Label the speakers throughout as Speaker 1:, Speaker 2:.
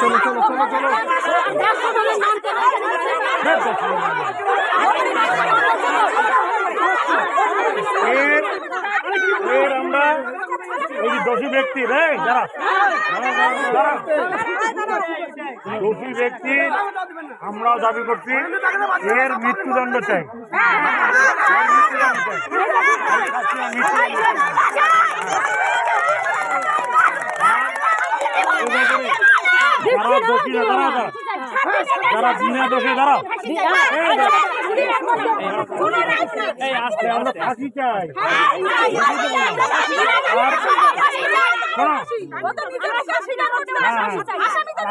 Speaker 1: চলো চলো চলো চলো আমরা এই যে দোষী ব্যক্তি রে যারা দোষী ব্যক্তি আমরাও দাবি করছি এর মৃত্যুদণ্ড চাই। যারা দোষী যারা বিনা দোষে দাঁড়াও আমরা ফাঁসি চাই।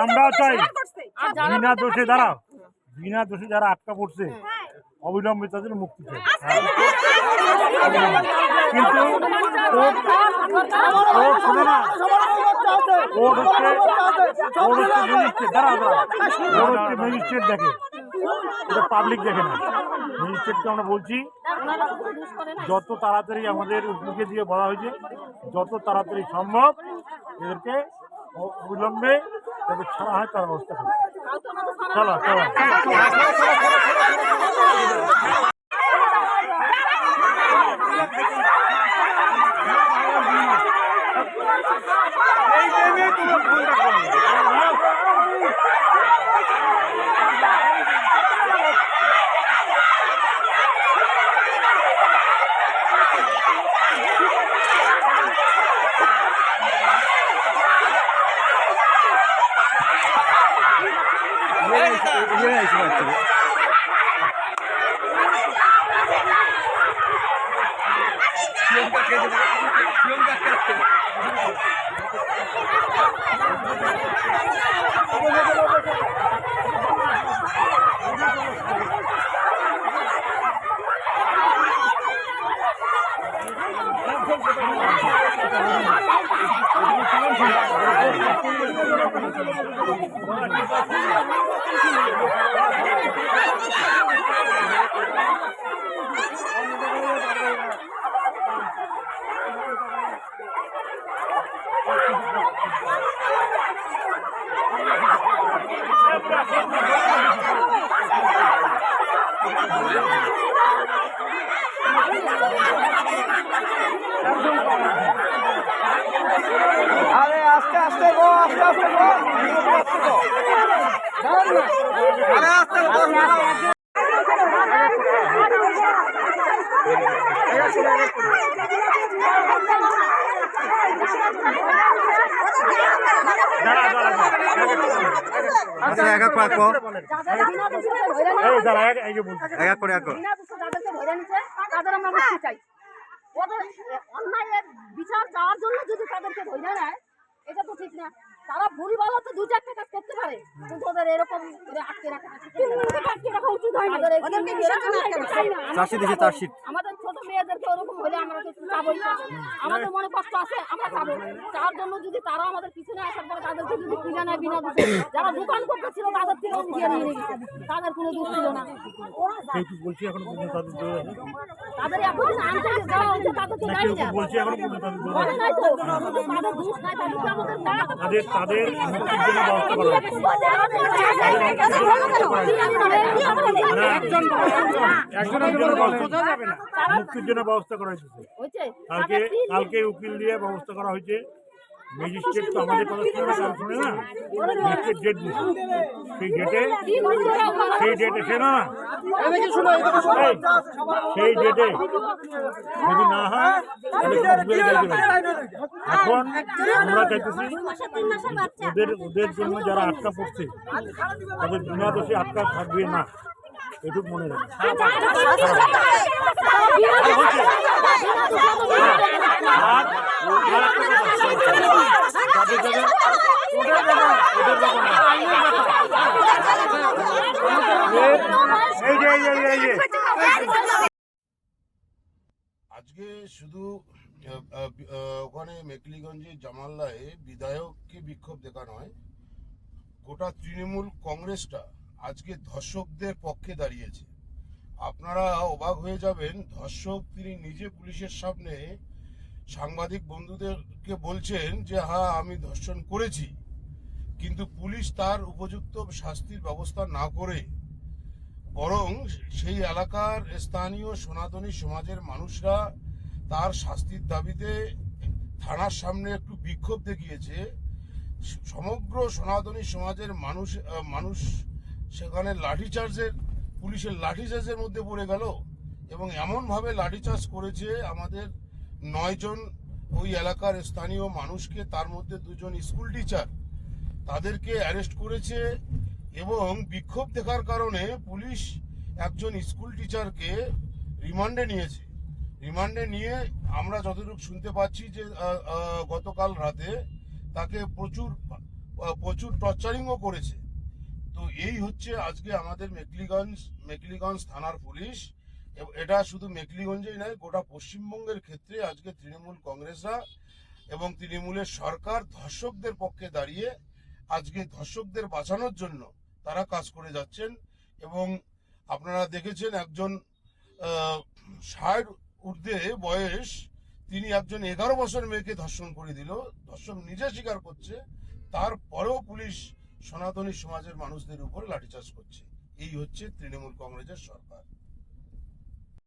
Speaker 1: আমরাও চাই বিনা দোষে দাঁড়াও, বিনা দোষে যারা আটকা পড়ছে অবিলম্বে তাদের মুক্তি চাই। কিন্তু ম্যাজিস্ট্রেট দেখে, এটা পাবলিক দেখে না। ম্যাজিস্ট্রেটকে আমরা বলছি যত তাড়াতাড়ি আমাদের উকিলকে দিয়ে বলা হয়েছে যত তাড়াতাড়ি সম্ভব এদেরকে অবিলম্বে যাতে ছাড়া হয় তার ব্যবস্থা করছে। চলো চলো
Speaker 2: আরে আস্তে আস্তে গো, আস্তে আস্তে গো, আরে আস্তে
Speaker 3: বিচার চাওয়ার জন্য যদি তাদেরকে ধরে নেয় এটা তো ঠিক না। তারা ভুল ভালো তো দু চারটে কাজ করতে পারে, কিন্তু ওদের এরকম করে আটকে রাখা উচিত হয় না। আমাদের ছোট মেয়েদেরকে ওরকম হলে আমরা তো চাবই না। আমাদের মনে কষ্ট আছে, আমরা চাবো। তার জন্য যদি তারা আমাদের পিছনে আসার পরে তাদেরকে যদি কিনে নেয় বিনা দোষে, যারা দোকান করতেছিল তাদের থেকে উঠিয়ে নিয়ে গেছে, তাদের কোনো দোষ ছিল না। তাদের এতদিন আনতে যাওয়া হয়েছে, তাদেরকে জানি না মনে নাই তো, তাদের দোষ নাই, তাদেরকে আমাদের
Speaker 1: তাদের মুক্তির জন্য ব্যবস্থা করা মুক্তির জন্য ব্যবস্থা করা হয়েছে। কালকে উকিল দিয়ে ব্যবস্থা করা হয়েছে। ম্যাজিস্ট্রেট তো আমাদের কথা শুনে না, কারণ শুনে না, ম্যাজিস্ট্রেট ডেট দিচ্ছে, সেই ডেটে সে না সেই ডেটে যদি না হয় তাহলে এখন আমরা চাইতেছি ওদের জন্য যারা আটকা পড়ছে তাদের বিনা দোষে আটকা থাকবে না, এটুকু মনে রাখবে।
Speaker 4: আজকে শুধু ওখানে মেকলিগঞ্জে জামালদায় বিধায়ককে বিক্ষোভ দেখানো হয়, গোটা তৃণমূল কংগ্রেসটা আজকে ধর্ষকদের পক্ষে দাঁড়িয়েছে। আপনারা অবাক হয়ে যাবেন, ধর্ষক তিনি নিজে পুলিশের সামনে সাংবাদিক বন্ধুদেরকে বলছেন যে হ্যাঁ আমি ধর্ষণ করেছি, কিন্তু পুলিশ তার উপযুক্ত শাস্তির ব্যবস্থা না করে বরং সেই এলাকার স্থানীয় সনাতনী সমাজের মানুষরা তার শাস্তির দাবিতে থানার সামনে একটু বিক্ষোভ দেখিয়েছে। সমগ্র সনাতনী সমাজের মানুষ সেখানে পুলিশের লাঠিচার্জের মধ্যে পড়ে গেল এবং এমনভাবে লাঠিচার্জ করেছে আমাদের 9 জন ওই এলাকার স্থানীয় মানুষকে, তার মধ্যে 2 জন স্কুল টিচার, তাদেরকে অ্যারেস্ট করেছে। এবং বিক্ষোভ দেখার কারণে পুলিশ একজন স্কুল টিচারকে রিমান্ডে নিয়েছে। রিমান্ডে নিয়ে আমরা যতটুকু শুনতে পাচ্ছি যে গতকাল রাতে তাকে প্রচুর টর্চারিংও করেছে। তো এই হচ্ছে আজকে আমাদের মেকলিগঞ্জ থানার পুলিশ। এটা শুধু মেকলিগঞ্জেই নয়, গোটা পশ্চিমবঙ্গের ক্ষেত্রে আজকে তৃণমূল কংগ্রেসরা এবং তৃণমূলের সরকার ধর্ষকদের পক্ষে দাঁড়িয়ে আজকে ধর্ষকদের বাঁচানোর জন্য তারা কাজ করে যাচ্ছেন। এবং আপনারা দেখেছেন একজন 60 ঊর্ধ্বে বয়স, তিনি একজন 11 বছর মেয়েকে ধর্ষণ করে দিল, ধর্ষণ নিজে স্বীকার করছে, তারপরেও পুলিশ সনাতনী সমাজের মানুষদের উপর লাঠিচার্জ করছে। এই হচ্ছে তৃণমূল কংগ্রেসের সরকার।